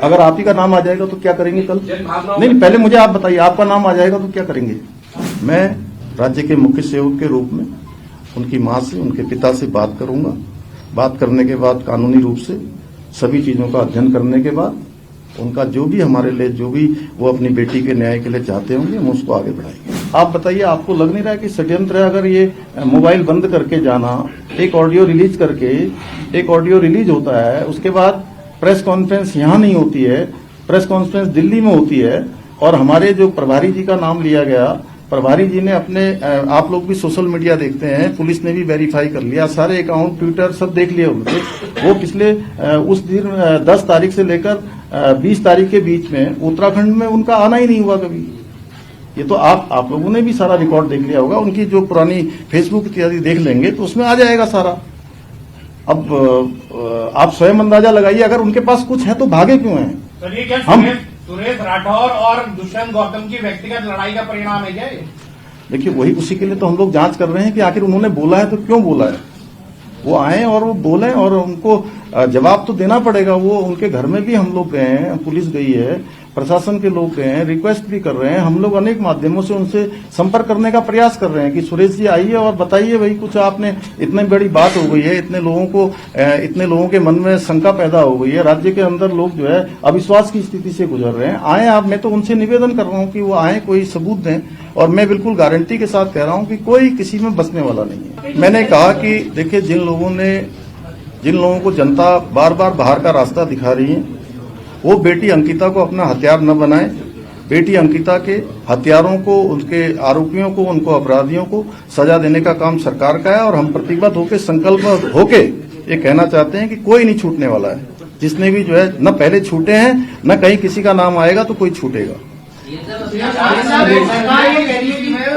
अगर आप ही का नाम आ जाएगा तो क्या करेंगे कल? नहीं, पहले मुझे आप बताइए, आपका नाम आ जाएगा तो क्या करेंगे? मैं राज्य के मुख्य सेवक के रूप में उनकी मां से, उनके पिता से बात करूंगा। बात करने के बाद कानूनी रूप से सभी चीजों का अध्ययन करने के बाद उनका जो भी हमारे लिए, जो भी वो अपनी बेटी के न्याय के लिए चाहते होंगे, हम उसको आगे बढ़ाएंगे। आप बताइए, आपको लग नहीं रहा है कि षड्यंत्र है? अगर ये मोबाइल बंद करके जाना, एक ऑडियो रिलीज करके, एक ऑडियो रिलीज होता है, उसके बाद प्रेस कॉन्फ्रेंस यहाँ नहीं होती है, प्रेस कॉन्फ्रेंस दिल्ली में होती है, और हमारे जो प्रभारी जी का नाम लिया गया, प्रभारी जी ने अपने, आप लोग भी सोशल मीडिया देखते हैं, पुलिस ने भी वेरीफाई कर लिया, सारे अकाउंट, ट्विटर सब देख लिया उनके। वो पिछले उस दिन 10 तारीख से लेकर 20 तारीख के बीच में उत्तराखंड में उनका आना ही नहीं हुआ कभी। ये तो आप लोगों ने भी सारा रिकॉर्ड देख लिया होगा, उनकी जो पुरानी फेसबुक इत्यादि देख लेंगे तो उसमें आ जाएगा सारा। अब आप स्वयं अंदाजा लगाइए, अगर उनके पास कुछ है तो भागे क्यों हैं? सर, ये क्या सुरेश राठौर और दुष्यंत गौतम की व्यक्तिगत लड़ाई का परिणाम है क्या ये? देखिए, वही उसी के लिए तो हम लोग जांच कर रहे हैं कि आखिर उन्होंने बोला है तो क्यों बोला है। वो आए और वो बोले, और उनको जवाब तो देना पड़ेगा। वो उनके घर में भी हम लोग गए हैं, पुलिस गई है, प्रशासन के लोग गए हैं, रिक्वेस्ट भी कर रहे हैं। हम लोग अनेक माध्यमों से उनसे संपर्क करने का प्रयास कर रहे हैं कि सुरेश जी आइए और बताइए, भाई कुछ आपने, इतनी बड़ी बात हो गई है, इतने लोगों के मन में शंका पैदा हो गई है, राज्य के अंदर लोग जो है अविश्वास की स्थिति से गुजर रहे हैं। आए आप, मैं तो उनसे निवेदन कर रहा हूं कि वो आए, कोई सबूत दें, और मैं बिल्कुल गारंटी के साथ कह रहा हूं कि कोई किसी में बचने वाला नहीं है। मैंने कहा कि देखिए, जिन लोगों को जनता बार बार बाहर का रास्ता दिखा रही है, वो बेटी अंकिता को अपना हथियार न बनाए। बेटी अंकिता के हत्यारों को, उनके आरोपियों को, उनको अपराधियों को सजा देने का काम सरकार का है, और हम प्रतिबद्ध होकर, संकल्प होके ये कहना चाहते हैं कि कोई नहीं छूटने वाला है। जिसने भी जो है न पहले छूटे हैं, न कहीं किसी का नाम आएगा तो कोई छूटेगा।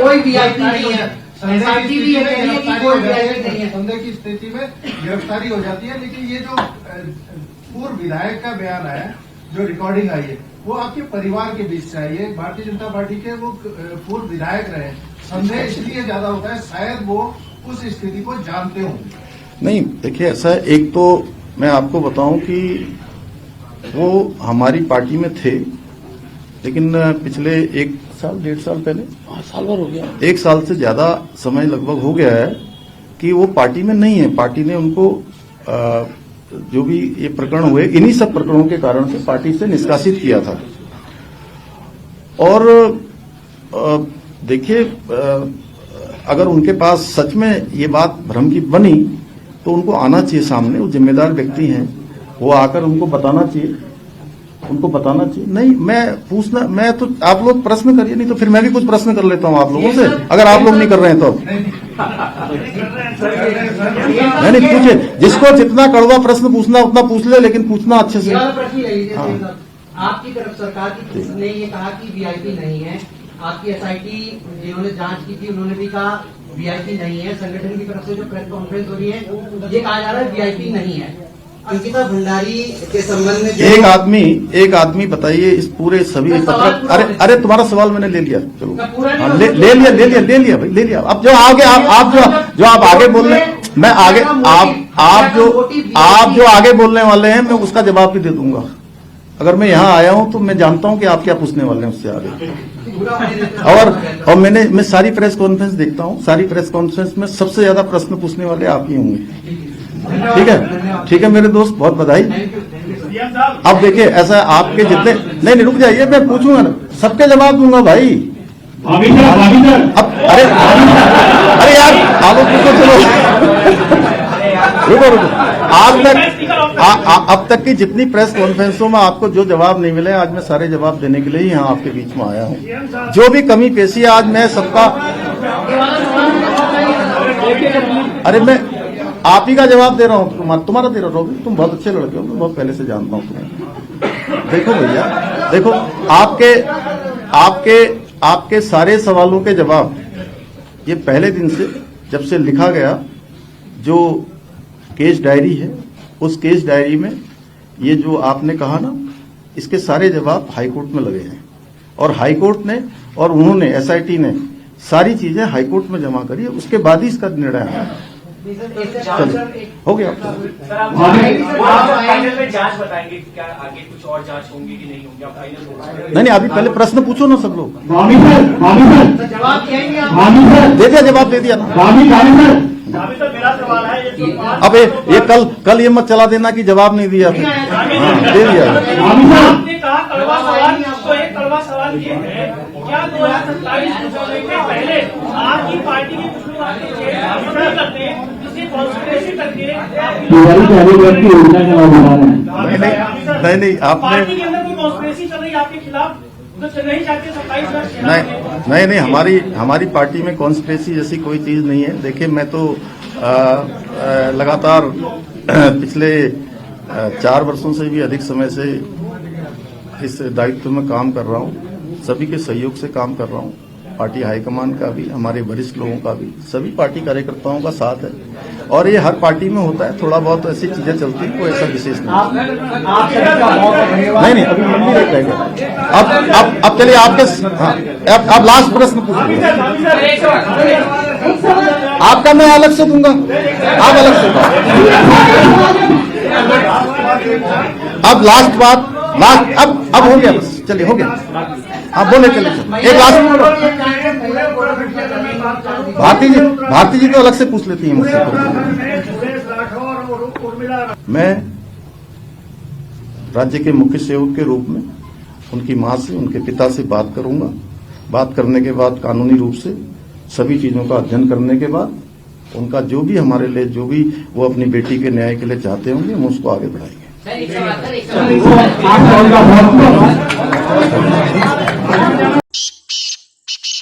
कोई वीआईपी नहीं है, संदेह की स्थिति में गिरफ्तारी हो जाती है। लेकिन ये जो पूर्व विधायक का बयान है, जो रिकॉर्डिंग आई है, वो आपके परिवार के बीच से आई है, भारतीय जनता पार्टी के वो पूर्व विधायक रहे। संदेह इसलिए ज्यादा होता है, शायद वो उस स्थिति को जानते होंगे। नहीं, देखिए ऐसा है, एक तो मैं आपको बताऊं कि वो हमारी पार्टी में थे, लेकिन पिछले 1 साल 1.5 साल पहले, साल भर हो गया, 1 साल से ज्यादा समय लगभग हो गया है कि वो पार्टी में नहीं है। पार्टी ने उनको जो भी ये प्रकरण हुए, इन्हीं सब प्रकरणों के कारण से पार्टी से निष्कासित किया था। और देखिए, अगर उनके पास सच में ये बात भ्रम की बनी तो उनको आना चाहिए सामने, वो जिम्मेदार व्यक्ति हैं, वो आकर उनको बताना चाहिए, नहीं मैं तो, आप लोग प्रश्न करिए, नहीं तो फिर मैं भी कुछ प्रश्न कर लेता हूं आप लोगों से, अगर आप लोग नहीं कर रहे हैं तो। नहीं, पूछे, जिसको जितना कड़वा प्रश्न पूछना उतना पूछ ले, लेकिन पूछना अच्छे से। आपकी तरफ सरकार की ने ये कहा कि वीआईपी नहीं है, आपकी एसआईटी जिन्होंने जांच की थी उन्होंने भी कहा वीआईपी नहीं है, संगठन की तरफ से जो प्रेस कॉन्फ्रेंस हो रही है ये कहा जा रहा है वीआईपी नहीं है। अंकिता भंडारी के संबंध में एक आदमी बताइए, इस पूरे सभी पत्र, अरे तुम्हारा सवाल मैंने ले लिया, चलो ले लिया भाई, ले लिया। अब जो आगे आप आगे बोल रहे हैं, मैं आगे आप जो आगे बोलने वाले हैं, मैं उसका जवाब भी दे दूंगा। अगर मैं यहाँ आया हूं तो मैं जानता हूं कि आप क्या पूछने वाले हैं उससे आगे। और मैं सारी प्रेस कॉन्फ्रेंस देखता हूं, सारी प्रेस कॉन्फ्रेंस में सबसे ज्यादा प्रश्न पूछने वाले आप ही होंगे। ठीक है मेरे दोस्त, बहुत बधाई। अब देखिए, ऐसा आपके जितने, नहीं रुक जाइए, मैं पूछूंगा ना, सबके जवाब दूंगा भाई। अब अरे यार, आप पूछो, चलो रुको। अब तक की जितनी प्रेस कॉन्फ्रेंसों में आपको जो जवाब नहीं मिले, आज मैं सारे जवाब देने के लिए ही यहाँ आपके बीच में आया हूँ। जो भी कमी पेशी है आज मैं सबका, अरे मैं आप ही का जवाब दे रहा हूँ, तुम्हारा दे रहा हूँ। तुम बहुत अच्छे लड़के हो, मैं बहुत पहले से जानता हूँ तुम्हें। देखो भैया, देखो आपके सारे सवालों के जवाब ये पहले दिन से, जब से लिखा गया जो केस डायरी है, उस केस डायरी में ये जो आपने कहा ना, इसके सारे जवाब हाईकोर्ट में लगे हैं, और हाईकोर्ट ने और उन्होंने, एसआईटी ने सारी चीजें हाईकोर्ट में जमा करी है, उसके बाद ही इसका निर्णय आया। चलिए हो गया। सर आप फाइनल में जांच बताएंगे कि क्या आगे कुछ और जांच होंगी कि नहीं होंगी, आप फाइनल नहीं अभी पहले प्रश्न पूछो ना सब लोग। तो जवाब देंगे आप? दे दिया, जवाब दे दिया ना। अभी तो मेरा सवाल है ये जो अब ये कल ये मत चला देना कि जवाब नहीं दिया फिर। दे दिया। आपने कहा कड़वा सवाल, तो एक कड़वा सवाल ये है, क्या 2027 चुनाव के पहले आपकी पार्टी के कुछ लोग आपके चेहरे करते हैं, जिसे कॉन्स्पिरेसी करके नहीं आपने पार्टी के अंदर कोई कॉन्स्पिरेसी चल रही है आपके खिलाफ, तो नहीं चाहते 27 नहीं हमारी पार्टी में कॉन्स्पिरेसी जैसी कोई चीज नहीं है। देखिए मैं तो लगातार पिछले 4 वर्षों से भी अधिक समय से इस दायित्व में काम कर रहा हूं। सभी के सहयोग से काम कर रहा हूं, पार्टी हाईकमान का भी, हमारे वरिष्ठ लोगों का भी, सभी पार्टी कार्यकर्ताओं का साथ है और ये हर पार्टी में होता है। थोड़ा बहुत ऐसी चीजें चलती हैं, कोई ऐसा विशेष नहीं। नहीं अभी हम नहीं रहेगा। अब चलिए आपके अब लास्ट प्रश्न पूछिए। आपका मैं अलग से दूंगा, आप अलग से। अब लास्ट बात, अब हो गया, बस चलिए हो गया। आप बोले चले एक लास्ट। भारती जी तो अलग से पूछ लेती हैं मुझसे। मैं राज्य के मुख्य सेवक के रूप में उनकी मां से, उनके पिता से बात करूंगा। बात करने के बाद कानूनी रूप से सभी चीजों का अध्ययन करने के बाद उनका जो भी हमारे लिए, जो भी वो अपनी बेटी के न्याय के लिए चाहते होंगे, हम उसको आगे बढ़ाएंगे।